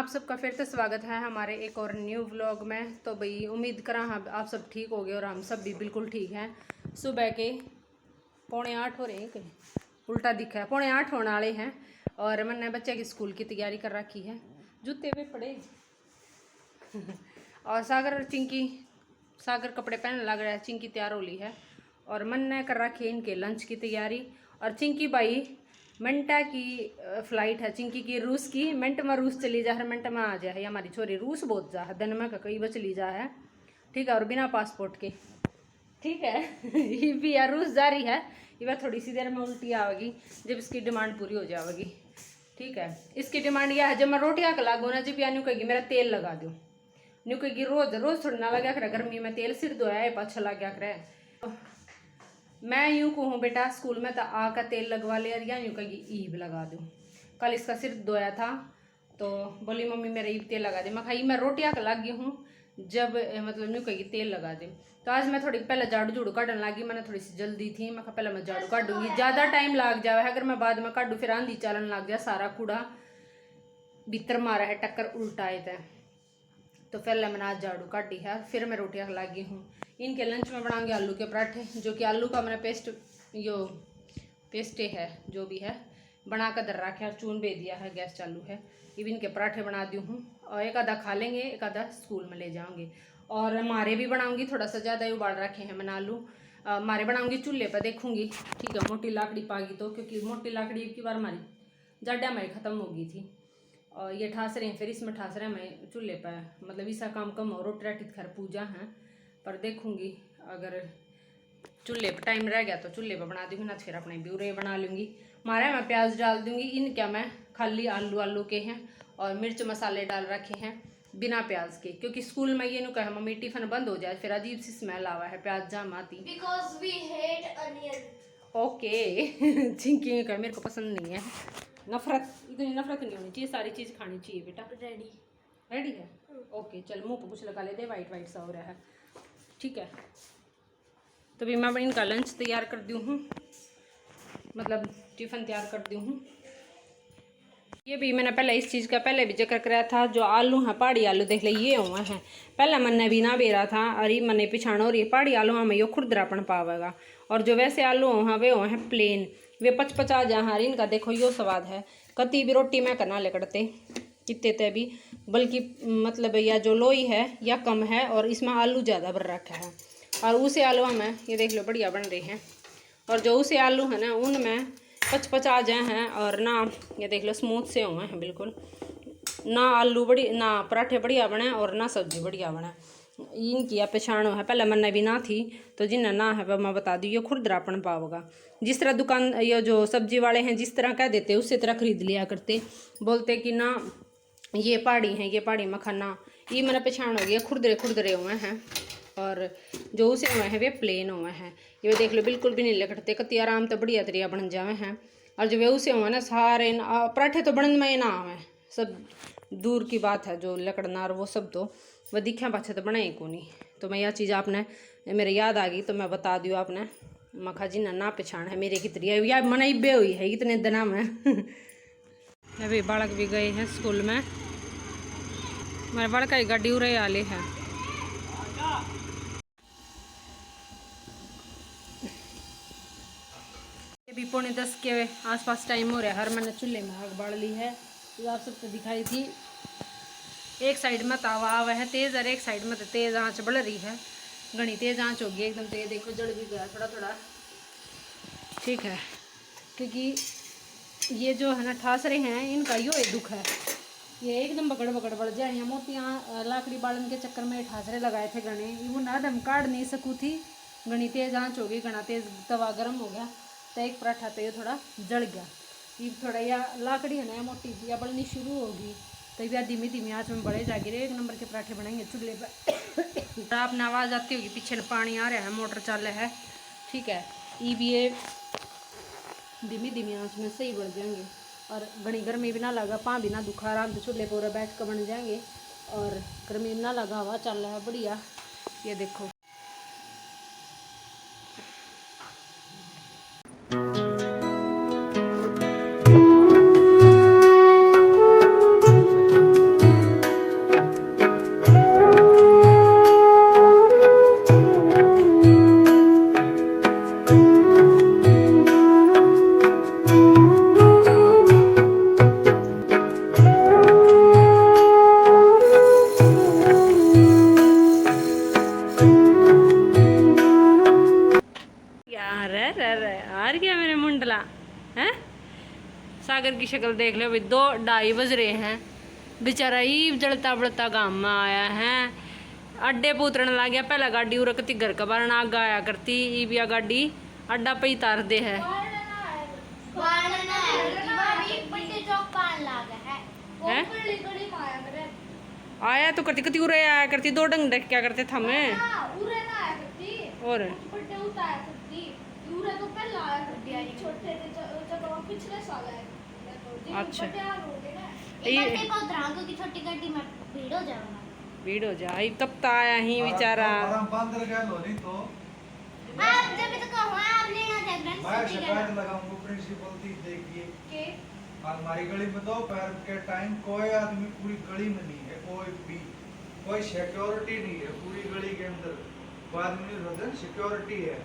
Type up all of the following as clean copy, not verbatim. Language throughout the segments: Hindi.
सबका फिर से स्वागत है हमारे एक और न्यू व्लॉग में। तो भाई उम्मीद करा हाँ आप सब ठीक हो गए और हम सब भी बिल्कुल ठीक हैं। सुबह के 7:45 हो रहे हैं, कहीं उल्टा दिखा है, 7:45 होने वाले हैं और मैंने बच्चे की स्कूल की तैयारी कर रखी है। जूते पे पड़े और सागर और चिंकी, सागर कपड़े पहनने लग रहा है, चिंकी तैयार हो ली है और मन ने कर रखी है इनके लंच की तैयारी। और चिंकी भाई मिनटा की फ्लाइट है, चिंकी की रूस की, मिनट में रूस चली जा है, मिनट में आ जा है। हमारी छोरी रूस बहुत जा है, दिन में कई बार चली जा है, ठीक है, और बिना पासपोर्ट के, ठीक है ये भी यार रूस जा रही है, ये बार थोड़ी सी देर में उल्टी आवेगी जब इसकी डिमांड पूरी हो जाएगी, ठीक है। इसकी डिमांड यह है जब मैं रोटियाँ का लागू ना, जब या न्यू कहेगी मेरा तेल लगा दो, न्यू कहेगी रोज रोज थोड़ी ना लगा करे, गर्मी में तेल सिर धोया है पाछा लग गया करे। मैं यूँ कहूँ बेटा स्कूल में तो आ का तेल लगवा ले या यूँ कहेगी ईब लगा दूँ। कल इसका सिर धोया था तो बोली मम्मी मेरा ईब तेल लगा दे, मैं खाई मैं रोटियाँ का लगी हूँ जब मतलब यूँ कहेगी तेल लगा दे। तो आज मैं थोड़ी पहले झाड़ू झूड़ू काटने लगी, मैंने थोड़ी सी जल्दी थी, मैं पहले मैं झाड़ू काटूंगी, ज़्यादा टाइम लग जाए है, अगर मैं बाद में काटूँ फिर आंधी चलन लग जाए, सारा कूड़ा भीतर मारा है, टक्कर उल्टा है। तो पहले मैंने आज झाड़ू काटी है, फिर मैं रोटियाँ लगी हूँ। इनके लंच में बनाऊंगी आलू के पराठे, जो कि आलू का मैंने पेस्ट है जो भी है बना कर दर रखा है, चून बे दिया है, गैस चालू है। इवन इनके पराठे बना दी हूँ और एक आधा खा लेंगे, एक आधा स्कूल में ले जाऊँगे। और हमारे भी बनाऊँगी, थोड़ा सा ज़्यादा ही उबाल रखे हैं मैंने आलू, हमारे बनाऊँगी चूल्हे पर, देखूँगी ठीक है, मोटी लाकड़ी पागी तो, क्योंकि मोटी लाकड़ी की बार हमारी जाड्या हमारी ख़त्म हो गई थी और ये ठास रहे हैं, फिर इसमें ठास रहे हैं मैं चूल्हे पर, मतलब इसका काम कम हो, रोटी राटी खैर पूजा है, पर देखूंगी अगर चूल्हे पर टाइम रह गया तो चूल्हे पर बना दूंगी, ना फिर अपने ब्यूरे बना लूँगी। मारा मैं प्याज डाल दूंगी, इन क्या मैं खाली आलू के हैं और मिर्च मसाले डाल रखे हैं बिना प्याज के, क्योंकि स्कूल में ये नु कहा मम्मी टिफिन बंद हो जाए फिर अजीब सी स्मेल आवा है, प्याज जाम आती, because we hate onion. Okay Chinki का मेरे को पसंद नहीं है, नफरत, इतनी नफरत नहीं होनी चाहिए, सारी चीज़ खानी चाहिए बेटा। रेडी रेडी है, ओके चल मुंह पर कुछ लगा लेते, वाइट वाइट सा हो रहा है, ठीक है। तो भी मैं इनका लंच तैयार कर दी हूँ, मतलब टिफ़िन तैयार कर दी हूँ। ये भी मैंने पहले इस चीज़ का पहले भी जिक्र कराया था, जो आलू हैं पहाड़ी आलू देख ले ये हुआ है, पहले मैंने भी ना बेरा था, अरे मैंने पिछाड़ हो रही है, पहाड़ी आलू हमें यो खुरदरापन पावेगा, और जो वैसे आलू हैं वे हुए हैं प्लेन, वे पचपचा जहाँ इनका देखो यो स्वाद है, कति भी रोटी में करना लेकड़ते कितने ते भी, बल्कि मतलब या जो लोई है या कम है और इसमें आलू ज़्यादा भर रखा है, और उसे आलू में ये देख लो बढ़िया बन रहे हैं, और जो उसे आलू है ना उनमें पचपचा जाए हैं, और ना ये देख लो स्मूथ से हुए हैं बिल्कुल, ना आलू बड़ी ना पराठे बढ़िया बने और ना सब्जी बढ़िया बने। इनकी पहचानो है, पहले मैंने भी ना थी, तो जिन्हें ना है वह मैं बता दी, ये खुरदरापन पाओगा, जिस तरह दुकान ये जो सब्जी वाले हैं जिस तरह कह देते उसी तरह खरीद लिया करते, बोलते कि ना ये पहाड़ी हैं, ये पहाड़ी मखाना, ये मैंने पहचान हो गया, खुरदरे खुरदरे हुए हैं, और जो उसे हुए हैं वे प्लेन हुए हैं, ये देख लो बिल्कुल भी नहीं लकड़ते, कति आराम तो बढ़िया तरिया बन जावे हैं, और जो वे उसे हुए ना सारे पराठे तो बनन में ना आवे, सब दूर की बात है, जो लकड़ना और वो सब तो वह दिखा पाछे तो बने ही को नहीं। तो मैं यह चीज़ आपने मेरे याद आ गई तो मैं बता दियो आपने, मखा जी ना पहचान है मेरे की तरिया या मन इबे हुई है इतने दिना में अभी बालक भी गए हैं स्कूल में, मेरे बड़का ही गाड़ी उड़े आले है। अभी 9:45 के आसपास टाइम हो रहा है, हर मैंने चूल्हे में आग बाढ़ ली है, तो आप सबको दिखाई थी, एक साइड में तावा आवा है तेज़ और एक साइड में तो तेज़ आँच बढ़ रही है, घनी तेज़ आँच होगी एकदम, तो ये देखो जल भी गया थोड़ा थोड़ा, ठीक है, क्योंकि ये जो है ना ठासरे हैं इनका यो एक दुख है, ये एकदम बगड़ बगड़ बढ़ जाए, यहाँ मोतियाँ लाकड़ी बालन के चक्कर में ठासरे लगाए थे घने, वो ना दम काट नहीं सकू थी, घनी तेज़ आँच होगी, घना तेज़ तवा गर्म हो गया, तो एक पराठा तो ये थोड़ा जल गया, ये थोड़ा या लाकड़ी है ना मोटी या बलनी शुरू होगी, तो ये धीमी धीमी आँच में बढ़े जाएगी, एक नंबर के पराठे बनाएंगे चूल्हे पर आपने आवाज़ आती होगी पीछे पानी आ रहा है, मोटर चल रहा है, ठीक है, ये धीमी धीमी आँच में सही बढ़ जाएंगे, और घनी गर्मी भी ना लगा, पाँ भी ना दुखा, आराम से चूल्हे पूरा बैठ कर बन जाएंगे, और गर्मी भी ना लगा, हवा चल रहा है बढ़िया, ये देखो। सागर की शक्ल देख लो भाई, 2:30 बज रहे हैं। बेचारा ही जलता बड़ता गांव में आया है। अड्डे पे उतरने लग गया। पहला गाड़ी उरकती घर का बारण आग आया करती, ईबिया गाड़ी अड्डा पे ही तार दे है। आया तो करती कती उरे आया करती, 2 डंग देख क्या करते थे मैं और अच्छा छोटी गाड़ी में भीड़ हो जाएगा। भीड़ हो जाए कब तक आया ही बेचारा। आप जब तक आप लेना था ग्रैंड मैं सिटी शिकायत लगाऊंगा प्रिंसिपल थी। देखिए के हमारी गली में दोपहर के टाइम कोई आदमी पूरी गली में नहीं है, कोई भी कोई सिक्योरिटी नहीं है पूरी गली के अंदर। कोई आदमी नहीं रहता, सिक्योरिटी है,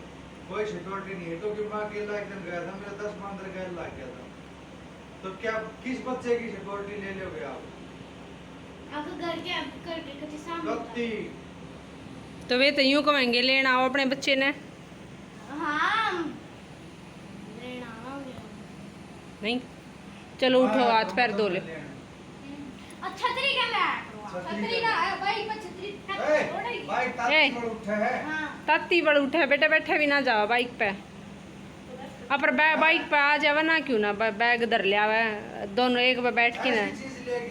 कोई सिक्योरिटी नहीं है। क्योंकि मैं अकेला एक दिन गया था, मेरा 10-15 गैर लग गया था। तो क्या किस बच्चे की सिक्योरिटी ले लोगे आप? घर के कति सामने गलती तो वे तो यूं कहेंगे लेना आओ अपने बच्चे ने। हाँ लेना आओगे। नहीं चलो उठो, हाथ पैर धो ले। अच्छा तरीका में छतरी का है भाई, पर छतरी भाई ताती पर उठे है। हां ताती बड़ उठे बेटा, बैठे भी ना जाओ बाइक पे। अपर बाइक पे आ जावे ना, क्यों ना बैग धर ले आवे, दोनों एक पे बैठ के ना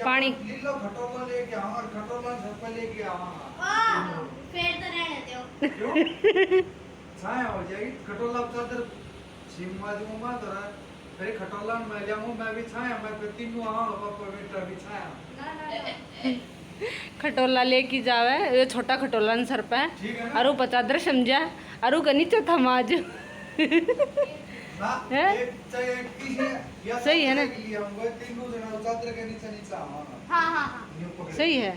पानी लीलो खटोला लेके आओ और खटोला घर पे लेके आओ। फिर तो रहने दो। छाया हो जाएगी खटोला चादर सीमा दूंगा तो फिर खटोला में मैं जाऊं, मैं भी छाया, मैं फिर तीनों आऊं पापा बेटा भी छाया। खटोला लेके जावे, ये छोटा खटोला न सर पे ठीक है ना? अरु पचादर समझा अरु का नीचे थमाज ना है? एक चाहे किसी या सही है ना? के लिए हम गए तीनों जना चादर के नीचे नीचे आवा। हां हां हां यूं पकड़े। सही है।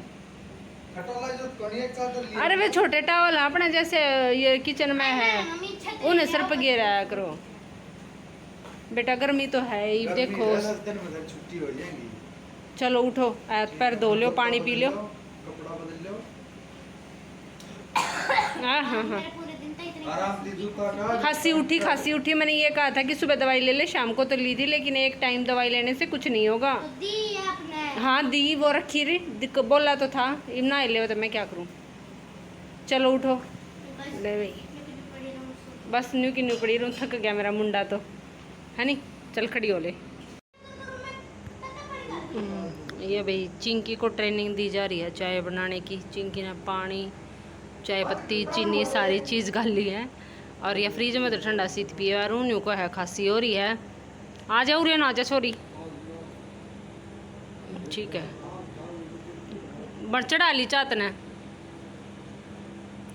खटोला जो कनिया चादर लिया। अरे वे छोटे टावल अपने जैसे ये किचन में है, मम्मी छतरी उन्हें सर पे गिराया करो बेटा, गर्मी तो है ही देखो। 10 दिन में छुट्टी हो जाएगी। चलो उठो, हाथ पैर धो लो, पानी पी लो। कपड़ा बदल लो, हाँ हाँ हाँ। पूरे दिन तो इतने आराम से जूता का खांसी उठी। मैंने ये कहा था कि सुबह दवाई ले ले, शाम को तो ली थी, लेकिन एक टाइम दवाई लेने से कुछ नहीं होगा। तो दी आपने। हाँ दी, वो रखी रही, बोला तो था इतना ले, तो मैं क्या करूँ। चलो उठो बस ले भाई, पड़ी रहूं। बस न्यू की न्यू पड़ी रहूँ, थक गया मेरा मुंडा तो है नहीं। चल खड़ी हो ले। ये भाई चिंकी को ट्रेनिंग दी जा रही है चाय बनाने की। चिंकी ने पानी, चाय पत्ती, चीनी सारी चीज़ डाल ली है। और ये फ्रिज में तो ठंडा सी पिए और ऊन्यू को है खांसी हो रही है। आ जाओ रे ना, आ जा सॉरी। ठीक है, बड़ चढ़ा ली चात ने,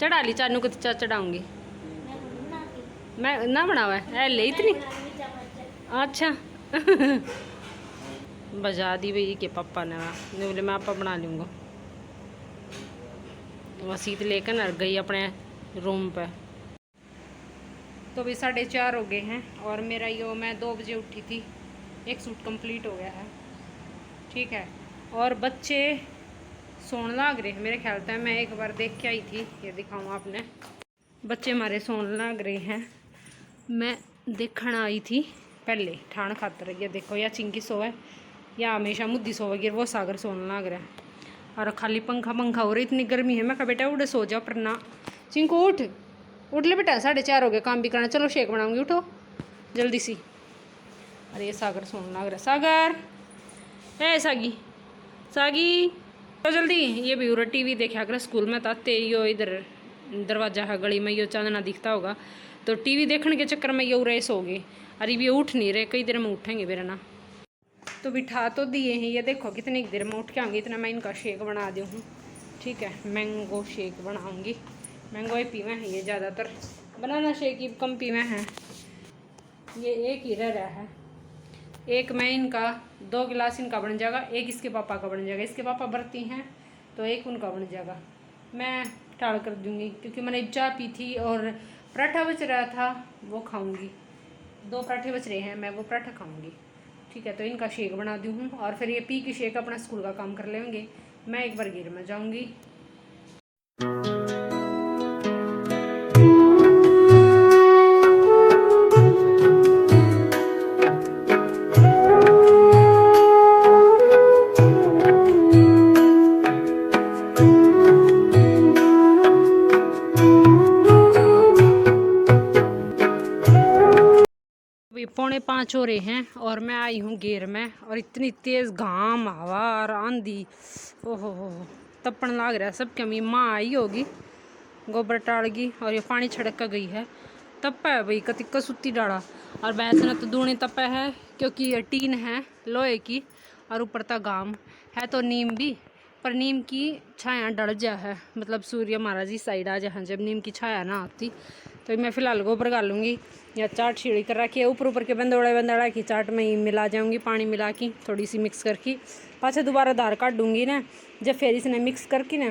चढ़ा ली चानू को तो चा चढ़ाऊँगी मैं ना बनावा है ले इतनी। अच्छा बजा दी भाई के पापा ने, बोले मैं आपा बना लूँगा। वसीत लेकर ना गई अपने रूम पे। तो भी 4:30 हो गए हैं और मेरा यो मैं 2 बजे उठी थी, एक सूट कंप्लीट हो गया है। ठीक है, और बच्चे सोने लग रहे हैं मेरे ख्याल से। मैं एक बार देख के आई थी, ये दिखाऊँ आपने। बच्चे हमारे सोने लग रहे हैं, मैं देखने आई थी पहले ठाण खातर। ये देखो, या चिंकी सोए या हमेशा मुद्दी सोएगी, वो सागर सोने लग रहा है। और खाली पंखा हो रही, इतनी गर्मी है। मैं कहा बेटा उड़े सो जाओ, पर ना। चिंकू उठ ले बेटा, 4:30 हो गए, काम भी करना। चलो शेक बनाऊंगी, उठो जल्दी सी। अरे ये सागर सोने लग रहा है। सागर है, सागी तो जल्दी। ये भी उरा टीवी देखा कर स्कूल में ताते यो इधर दरवाजा है गली में, यो चांदना दिखता होगा, तो टीवी देखने के चक्कर में ये उरे सो गए। अरे ये उठ नहीं रहे, कई देर में उठेंगे मेरा ना। तो बिठा तो दिए हैं, ये देखो कितनी देर में उठ के आऊँगी। इतना मैं इनका शेक बना दी हूँ। ठीक है, मैंगो शेक बनाऊँगी। मैंगो ही पीवे हैं ये ज़्यादातर, बनाना शेक ही कम पीवे हैं। ये एक ही रह रहा है, एक मैं इनका 2 गिलास इनका बन जाएगा, एक इसके पापा का बन जाएगा। इसके पापा बरती हैं तो एक उनका बन जाएगा। मैं टाल कर दूँगी क्योंकि मैंने चाय पी थी और पराठा बच रहा था, वो खाऊँगी। 2 पराठे बच रहे हैं, मैं वो पराठा खाऊँगी। ठीक है, तो इनका शेक बना दी हूँ और फिर ये पी के शेक अपना स्कूल का काम कर लेंगे। मैं एक बार गिर में जाऊँगी। 4:45 हो रहे हैं और मैं आई हूँ घेर में, और इतनी तेज़ घाम हवा और आंधी, ओहो हो तपन लाग रहा है सब। क्या माँ आई होगी गोबर टाड़गी और ये पानी छिड़क कर गई है। तप्पा है भाई कति कसूती डाला, और वैसे ना तो दूनी तप्पा है क्योंकि ये टीन है लोहे की, और ऊपर तक घाम है तो नीम भी, पर नीम की छाया डल जा है, मतलब सूर्य महाराज इस साइड आ जा, जब नीम की छाया ना आती तो मैं फ़िलहाल गोबर डालूंगी या चाट छीड़ी कर रखी है ऊपर ऊपर के बंदोड़ा की चाट में ही मिला जाऊंगी, पानी मिला के थोड़ी सी मिक्स करके पाछे दोबारा धार काट दूंगी ना, जब फिर इसने मिक्स करके ना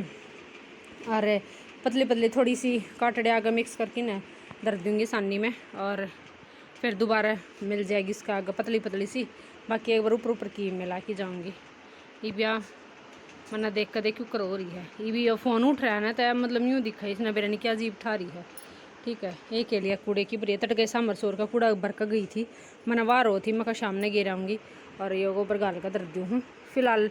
और पतली पतली थोड़ी सी काटड़े आगे मिक्स करके ना धर दूँगी सानी में, और फिर दोबारा मिल जाएगी इसका आगे पतली पतली सी, बाकी एक बार ऊपर ऊपर की मिला के जाऊँगी। ये ब्याह मना देख कर क्यों करो रही है, ये भी फ़ोन उठ रहा है ना, तो मतलब यूँ दिखा इसने बेरा क्या अजीब ठा रही है। ठीक है, ये के लिए कूड़े की बरिया तट गए सामर सोर का कूड़ा भर कर गई थी, मैंने वार हो थी, मैं शाम ने गिर आऊँगी और ये गोबर गाल का दर दूँ हूँ। फिलहाल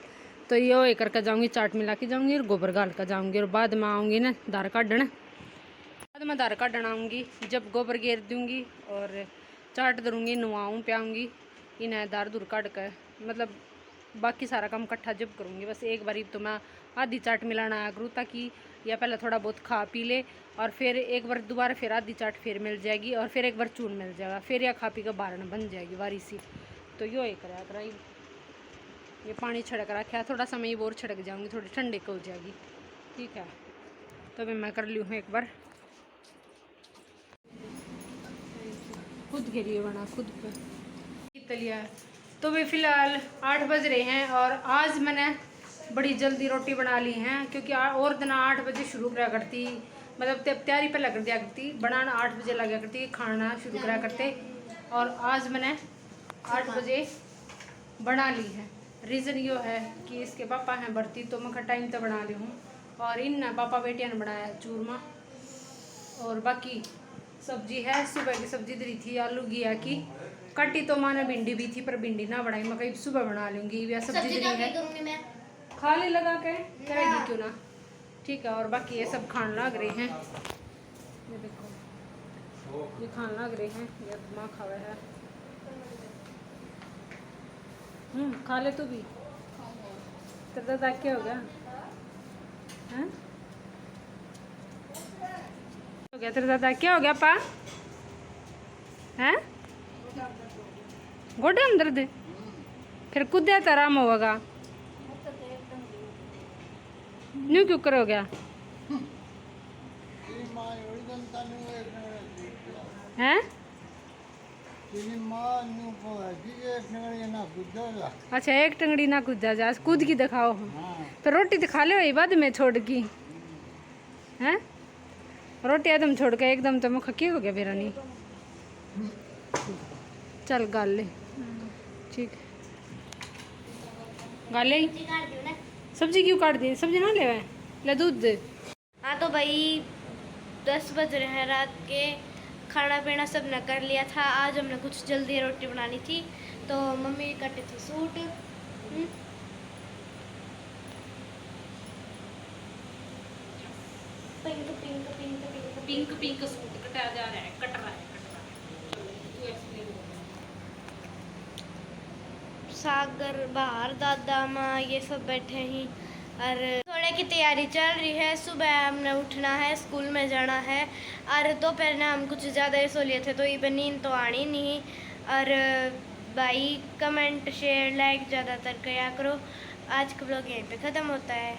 तो ये करके जाऊँगी, चाट मिला के जाऊँगी और गोबर गाल का जाऊँगी, और बाद में आऊँगी ना दार काटना, बाद में दार काटना आऊँगी जब गोबर गेर दूँगी और चाट धरूँगी, नवाऊँ प्याऊँगी, इन्हें दार दूर काट कर, मतलब बाकी सारा काम इकट्ठा जब करूँगी। बस एक बारी तो मैं आधी चाट मिलाना आया करूँ, ताकि या पहले थोड़ा बहुत खा पी ले और फिर एक बार दोबारा फिर आधी चाट फिर मिल जाएगी, और फिर एक बार चून मिल जाएगा, फिर या खा पी का बारन बन जाएगी वारी सी। तो यो एक करा ये पानी छिड़क रखा है, थोड़ा समय और छिड़क जाऊँगी, थोड़ी ठंडी हो जाएगी। ठीक है, तो अभी मैं कर ली हूँ एक बार खुद के लिए बना खुद पे तलिया। तो वे फ़िलहाल 8 बज रहे हैं और आज मैंने बड़ी जल्दी रोटी बना ली हैं, क्योंकि और दिन 8 बजे शुरू करा करती, मतलब तैयारी पर लग दिया करती, बनाना 8 बजे लगा करती, खाना शुरू करा करते, और आज मैंने 8 बजे बना ली है। रीज़न ये है कि इसके पापा हैं भर्ती, तो मैं टाइम तो बना ली हूँ, और इन पापा बेटिया ने बनाया चूरमा, और बाकी सब्जी है सुबह की सब्जी दरी थी आलू घिया की, कटी तो माने भिंडी भी थी पर भिंडी ना बनाई, मैं कहीं सुबह बना लूँगी, या सब्जी दरी है खाली लगा के करेगी क्यों ना। ठीक है, और बाकी ये सब खान लग रहे हैं, ये देखो ये खान लग रहे हैं, ये माँ खावे है। खा ले तू भी, तेरा दादा क्या हो गया हैं? हो गया तेरा दादा क्या हो गया पा हैं? गोडे में दर्द, फिर कूदे तो आराम होगा, न्यू क्यों कर हो गया हैं? अच्छा एक टंगड़ी ना कूदा जा, कूद की दिखाओ। तो रोटी तो खा लो बाद में छोड़ की हैं, रोटी एकदम छोड़ के एकदम तो मुख क्या हो गया मेरा नहीं। चल गाल ले, ठीक गाल ले, सब्जी क्यों काट दी, सब्जी ना ले दूध दे। हाँ तो भाई 10 बज रहे हैं रात के, खाना पीना सब ने कर लिया था। आज हमने कुछ जल्दी रोटी बनानी थी, तो मम्मी कटे थी suit, pink pink pink pink pink pink suit कटा जा रहा है, कट रहा है। सागर बाहर दादा माँ ये सब बैठे ही, और थोड़े की तैयारी चल रही है। सुबह हमने उठना है, स्कूल में जाना है, और दोपहर में हम कुछ ज़्यादा ही सो लिए थे, तो ये नींद तो आनी नहीं। और भाई कमेंट शेयर लाइक ज़्यादातर किया करो। आज का ब्लॉग यहीं पे ख़त्म होता है।